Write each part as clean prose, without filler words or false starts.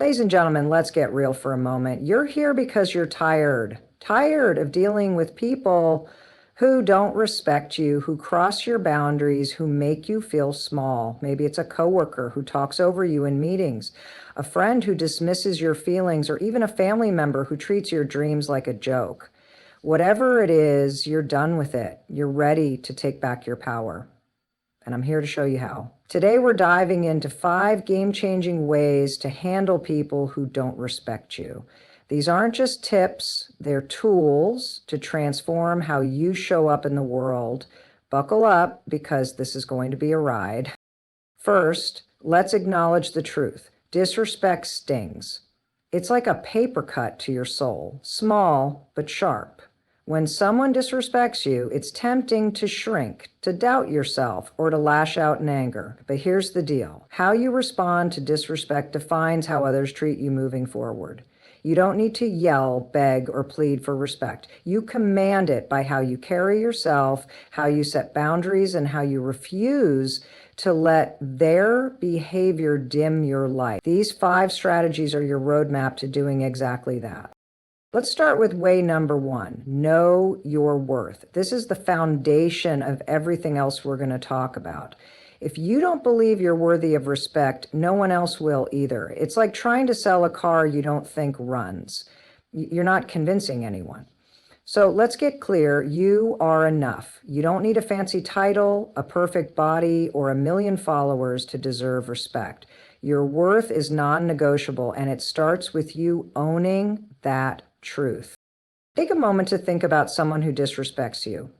Ladies and gentlemen, let's get real for a moment. You're here because you're tired of dealing with people who don't respect you, who cross your boundaries, who make you feel small. Maybe it's a coworker who talks over you in meetings, a friend who dismisses your feelings, or even a family member who treats your dreams like a joke. Whatever it is, you're done with it. You're ready to take back your power. And I'm here to show you how. Today, we're diving into 5 game-changing ways to handle people who don't respect you. These aren't just tips, they're tools to transform how you show up in the world. Buckle up, because this is going to be a ride. First, let's acknowledge the truth. Disrespect stings. It's like a paper cut to your soul, small but sharp. When someone disrespects you, it's tempting to shrink, to doubt yourself, or to lash out in anger. But here's the deal. How you respond to disrespect defines how others treat you moving forward. You don't need to yell, beg, or plead for respect. You command it by how you carry yourself, how you set boundaries, and how you refuse to let their behavior dim your light. These 5 strategies are your roadmap to doing exactly that. Let's start with way number 1, know your worth. This is the foundation of everything else we're going to talk about. If you don't believe you're worthy of respect, no one else will either. It's like trying to sell a car you don't think runs. You're not convincing anyone. So let's get clear. You are enough. You don't need a fancy title, a perfect body, or a million followers to deserve respect. Your worth is non-negotiable, and it starts with you owning that truth. Take a moment to think about someone who disrespects you.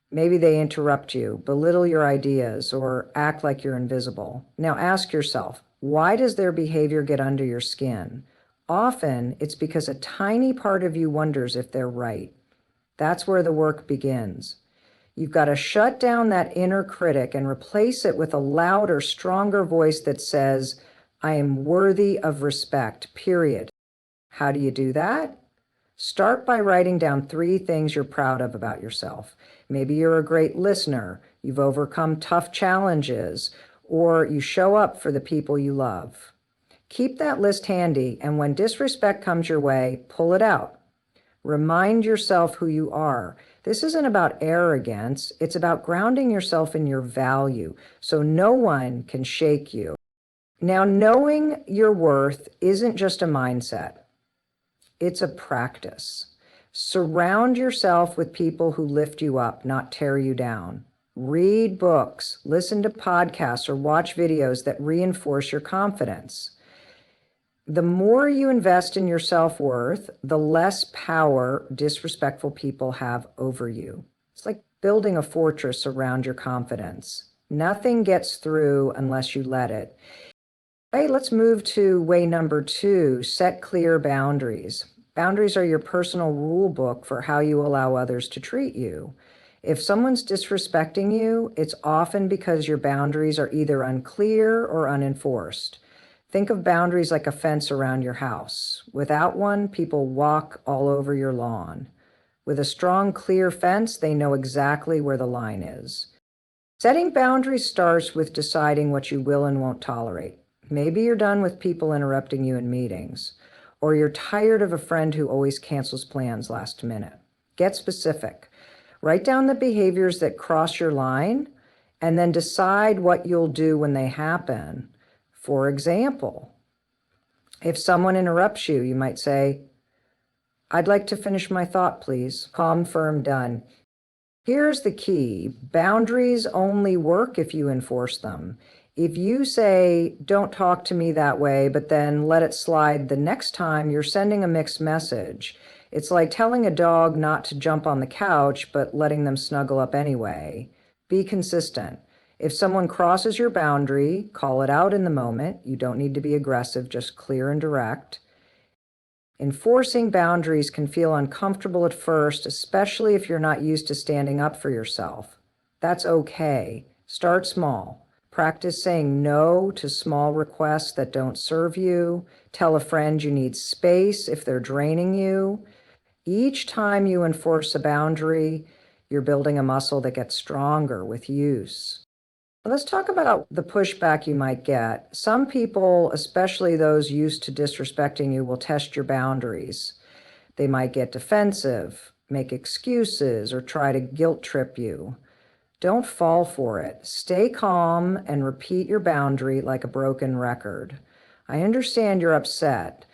Maybe they interrupt you, belittle your ideas, or act like you're invisible. Now ask yourself, why does their behavior get under your skin? Often, it's because a tiny part of you wonders if they're right. That's where the work begins. You've got to shut down that inner critic and replace it with a louder, stronger voice that says, I am worthy of respect, period. How do you do that? Start by writing down 3 things you're proud of about yourself. Maybe you're a great listener, you've overcome tough challenges, or you show up for the people you love. Keep that list handy, and when disrespect comes your way, pull it out. Remind yourself who you are. This isn't about arrogance, it's about grounding yourself in your value, so no one can shake you. Now, knowing your worth isn't just a mindset. It's a practice. Surround yourself with people who lift you up, not tear you down. Read books, listen to podcasts, or watch videos that reinforce your confidence. The more you invest in your self-worth, the less power disrespectful people have over you. It's like building a fortress around your confidence. Nothing gets through unless you let it. Hey, let's move to way number 2, set clear boundaries. Boundaries are your personal rule book for how you allow others to treat you. If someone's disrespecting you, it's often because your boundaries are either unclear or unenforced. Think of boundaries like a fence around your house. Without one, people walk all over your lawn. With a strong, clear fence, they know exactly where the line is. Setting boundaries starts with deciding what you will and won't tolerate. Maybe you're done with people interrupting you in meetings, or you're tired of a friend who always cancels plans last minute. Get specific. Write down the behaviors that cross your line, and then decide what you'll do when they happen. For example, if someone interrupts you, you might say, I'd like to finish my thought, please. Calm, firm, done. Here's the key. Boundaries only work if you enforce them. If you say, don't talk to me that way, but then let it slide the next time, you're sending a mixed message. It's like telling a dog not to jump on the couch, but letting them snuggle up anyway. Be consistent. If someone crosses your boundary, call it out in the moment. You don't need to be aggressive, just clear and direct. Enforcing boundaries can feel uncomfortable at first, especially if you're not used to standing up for yourself. That's okay. Start small. Practice saying no to small requests that don't serve you. Tell a friend you need space if they're draining you. Each time you enforce a boundary, you're building a muscle that gets stronger with use. Let's talk about the pushback you might get. Some people, especially those used to disrespecting you, will test your boundaries. They might get defensive, make excuses, or try to guilt trip you. Don't fall for it. Stay calm and repeat your boundary like a broken record. I understand you're upset,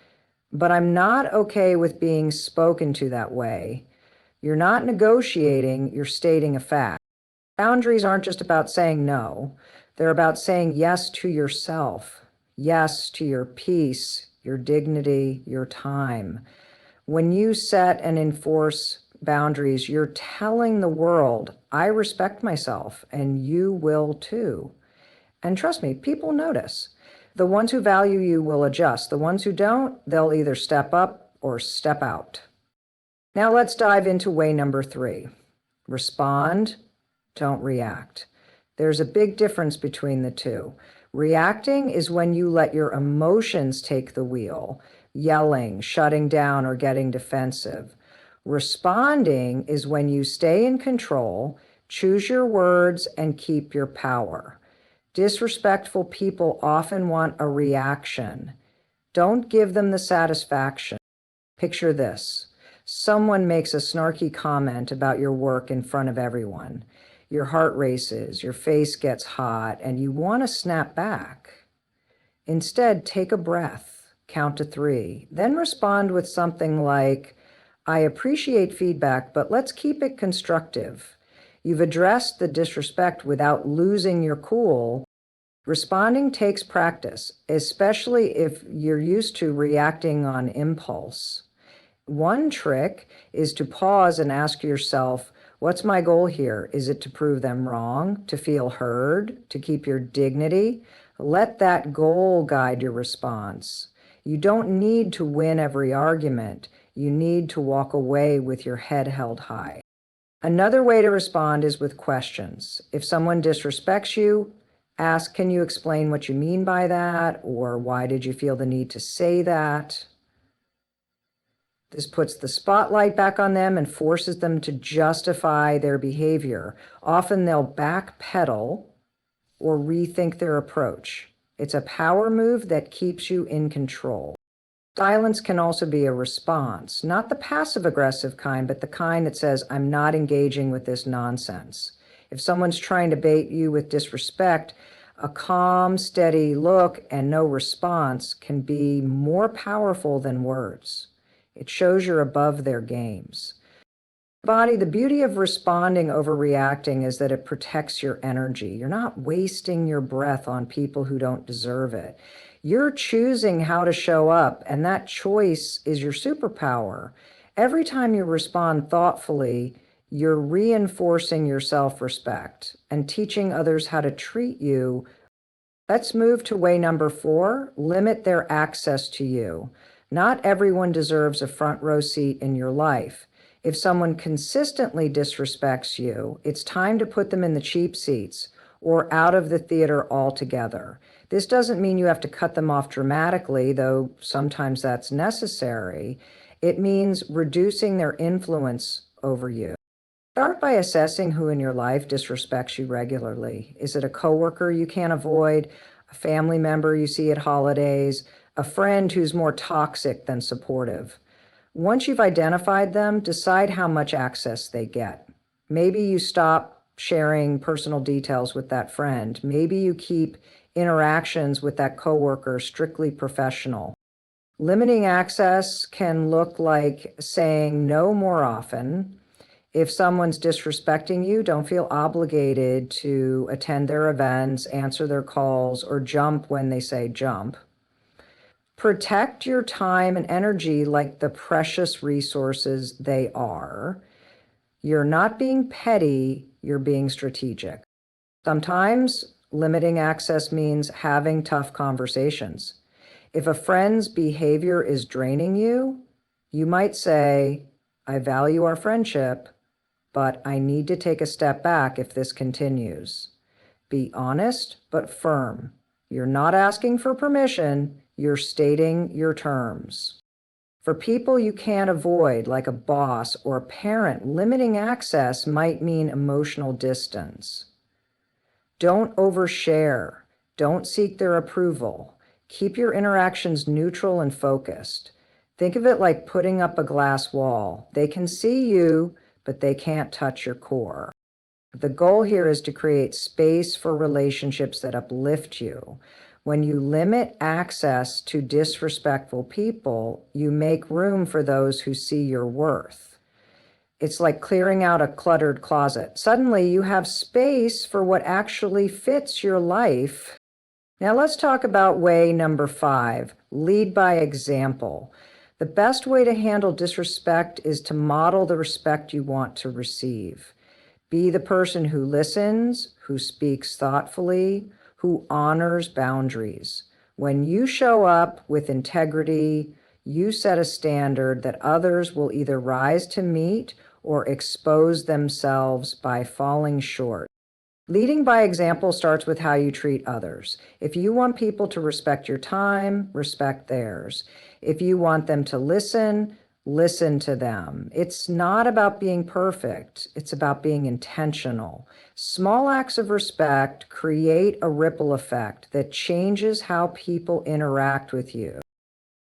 but I'm not okay with being spoken to that way. You're not negotiating, you're stating a fact. Boundaries aren't just about saying no, they're about saying yes to yourself, yes to your peace, your dignity, your time. When you set and enforce boundaries, you're telling the world, I respect myself, and you will too. And trust me, people notice. The ones who value you will adjust. The ones who don't, they'll either step up or step out. Now let's dive into way number 3. Respond, don't react. There's a big difference between the two. Reacting is when you let your emotions take the wheel, yelling, shutting down, or getting defensive. Responding is when you stay in control, choose your words, and keep your power. Disrespectful people often want a reaction. Don't give them the satisfaction. Picture this. Someone makes a snarky comment about your work in front of everyone. Your heart races, your face gets hot, and you want to snap back. Instead, take a breath, count to 3, then respond with something like, I appreciate feedback, but let's keep it constructive. You've addressed the disrespect without losing your cool. Responding takes practice, especially if you're used to reacting on impulse. One trick is to pause and ask yourself, what's my goal here? Is it to prove them wrong, to feel heard, to keep your dignity? Let that goal guide your response. You don't need to win every argument. You need to walk away with your head held high. Another way to respond is with questions. If someone disrespects you, ask, can you explain what you mean by that? Or why did you feel the need to say that? This puts the spotlight back on them and forces them to justify their behavior. Often they'll backpedal or rethink their approach. It's a power move that keeps you in control. Silence can also be a response, not the passive-aggressive kind, but the kind that says, I'm not engaging with this nonsense. If someone's trying to bait you with disrespect, a calm, steady look and no response can be more powerful than words. It shows you're above their games. The beauty of responding over reacting is that it protects your energy. You're not wasting your breath on people who don't deserve it. You're choosing how to show up, and that choice is your superpower. Every time you respond thoughtfully, you're reinforcing your self-respect and teaching others how to treat you. Let's move to way number 4, limit their access to you. Not everyone deserves a front row seat in your life. If someone consistently disrespects you, it's time to put them in the cheap seats or out of the theater altogether. This doesn't mean you have to cut them off dramatically, though sometimes that's necessary. It means reducing their influence over you. Start by assessing who in your life disrespects you regularly. Is it a coworker you can't avoid, a family member you see at holidays, a friend who's more toxic than supportive? Once you've identified them, decide how much access they get. Maybe you stop sharing personal details with that friend. Maybe you keep interactions with that coworker strictly professional. Limiting access can look like saying no more often. If someone's disrespecting you, don't feel obligated to attend their events, answer their calls, or jump when they say jump. Protect your time and energy like the precious resources they are. You're not being petty, you're being strategic. Sometimes limiting access means having tough conversations. If a friend's behavior is draining you, you might say, I value our friendship, but I need to take a step back if this continues. Be honest, but firm. You're not asking for permission, you're stating your terms. For people you can't avoid, like a boss or a parent, limiting access might mean emotional distance. Don't overshare. Don't seek their approval. Keep your interactions neutral and focused. Think of it like putting up a glass wall. They can see you, but they can't touch your core. The goal here is to create space for relationships that uplift you. When you limit access to disrespectful people, you make room for those who see your worth. It's like clearing out a cluttered closet. Suddenly you have space for what actually fits your life. Now let's talk about way number 5, lead by example. The best way to handle disrespect is to model the respect you want to receive. Be the person who listens, who speaks thoughtfully, who honors boundaries. When you show up with integrity, you set a standard that others will either rise to meet or expose themselves by falling short. Leading by example starts with how you treat others. If you want people to respect your time, respect theirs. If you want them to listen, listen to them. It's not about being perfect. It's about being intentional. Small acts of respect create a ripple effect that changes how people interact with you.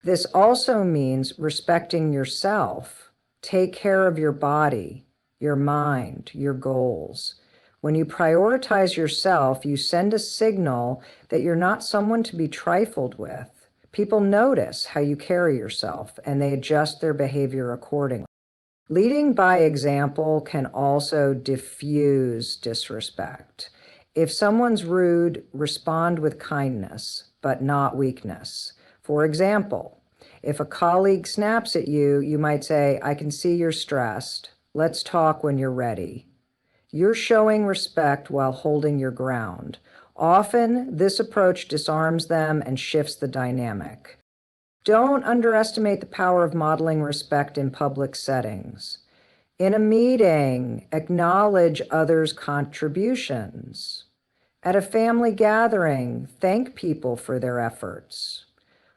This also means respecting yourself. Take care of your body, your mind, your goals. When you prioritize yourself, you send a signal that you're not someone to be trifled with. People notice how you carry yourself, and they adjust their behavior accordingly. Leading by example can also diffuse disrespect. If someone's rude, respond with kindness, but not weakness. For example, if a colleague snaps at you, you might say, "I can see you're stressed. Let's talk when you're ready." You're showing respect while holding your ground. Often, this approach disarms them and shifts the dynamic. Don't underestimate the power of modeling respect in public settings. In a meeting, acknowledge others' contributions. At a family gathering, thank people for their efforts.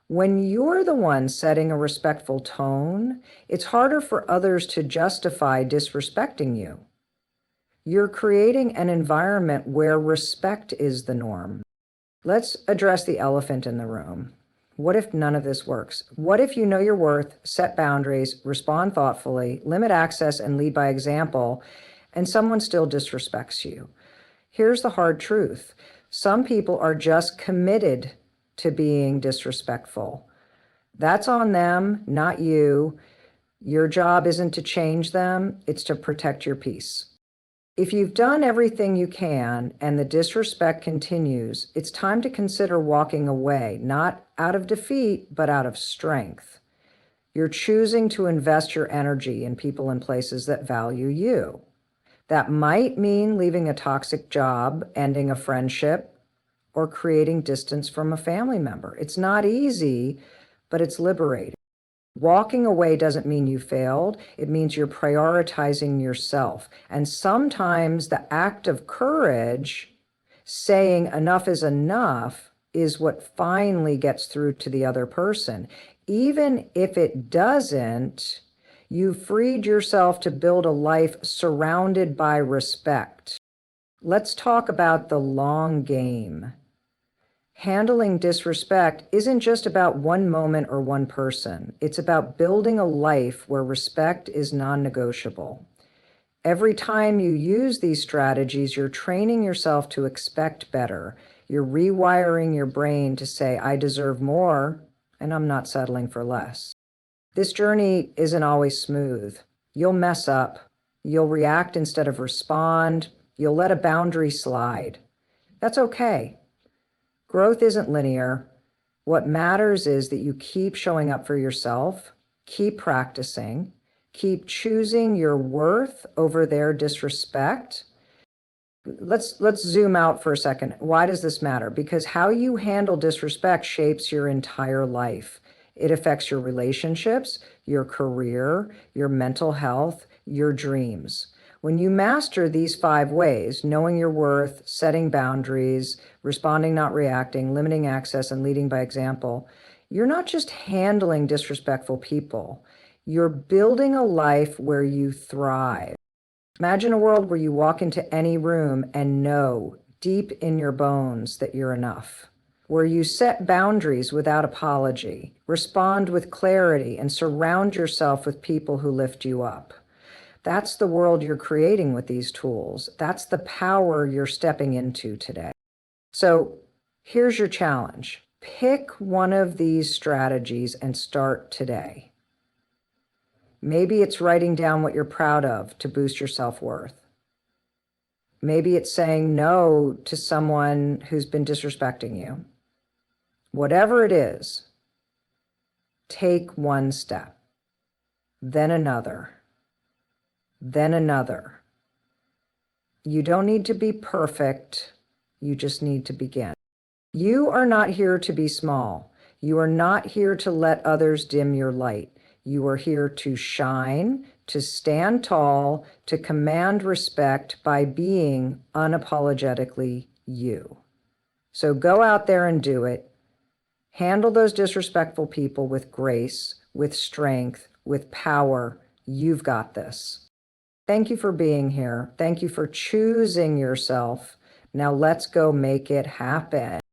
When you're the one setting a respectful tone, it's harder for others to justify disrespecting you. You're creating an environment where respect is the norm. Let's address the elephant in the room. What if none of this works? What if you know your worth, set boundaries, respond thoughtfully, limit access, and lead by example, and someone still disrespects you? Here's the hard truth. Some people are just committed to being disrespectful. That's on them, not you. Your job isn't to change them, it's to protect your peace. If you've done everything you can and the disrespect continues, it's time to consider walking away, not out of defeat, but out of strength. You're choosing to invest your energy in people and places that value you. That might mean leaving a toxic job, ending a friendship, or creating distance from a family member. It's not easy, but it's liberating. Walking away doesn't mean you failed. It means you're prioritizing yourself. And sometimes the act of courage, saying enough is what finally gets through to the other person. Even if it doesn't, you freed yourself to build a life surrounded by respect. Let's talk about the long game. Handling disrespect isn't just about one moment or one person. It's about building a life where respect is non-negotiable. Every time you use these strategies, you're training yourself to expect better. You're rewiring your brain to say, "I deserve more, and I'm not settling for less." This journey isn't always smooth. You'll mess up. You'll react instead of respond. You'll let a boundary slide. That's okay. Growth isn't linear. What matters is that you keep showing up for yourself, keep practicing, keep choosing your worth over their disrespect. Let's zoom out for a second. Why does this matter? Because how you handle disrespect shapes your entire life. It affects your relationships, your career, your mental health, your dreams. When you master these 5 ways, knowing your worth, setting boundaries, responding, not reacting, limiting access, and leading by example, you're not just handling disrespectful people. You're building a life where you thrive. Imagine a world where you walk into any room and know deep in your bones that you're enough, where you set boundaries without apology, respond with clarity, and surround yourself with people who lift you up. That's the world you're creating with these tools. That's the power you're stepping into today. So here's your challenge. Pick one of these strategies and start today. Maybe it's writing down what you're proud of to boost your self-worth. Maybe it's saying no to someone who's been disrespecting you. Whatever it is, take one step, then another, then another. You don't need to be perfect. You just need to begin. You are not here to be small. You are not here to let others dim your light. You are here to shine, to stand tall, to command respect by being unapologetically you. So go out there and do it. Handle those disrespectful people with grace, with strength, with power. You've got this. Thank you for being here. Thank you for choosing yourself. Now let's go make it happen.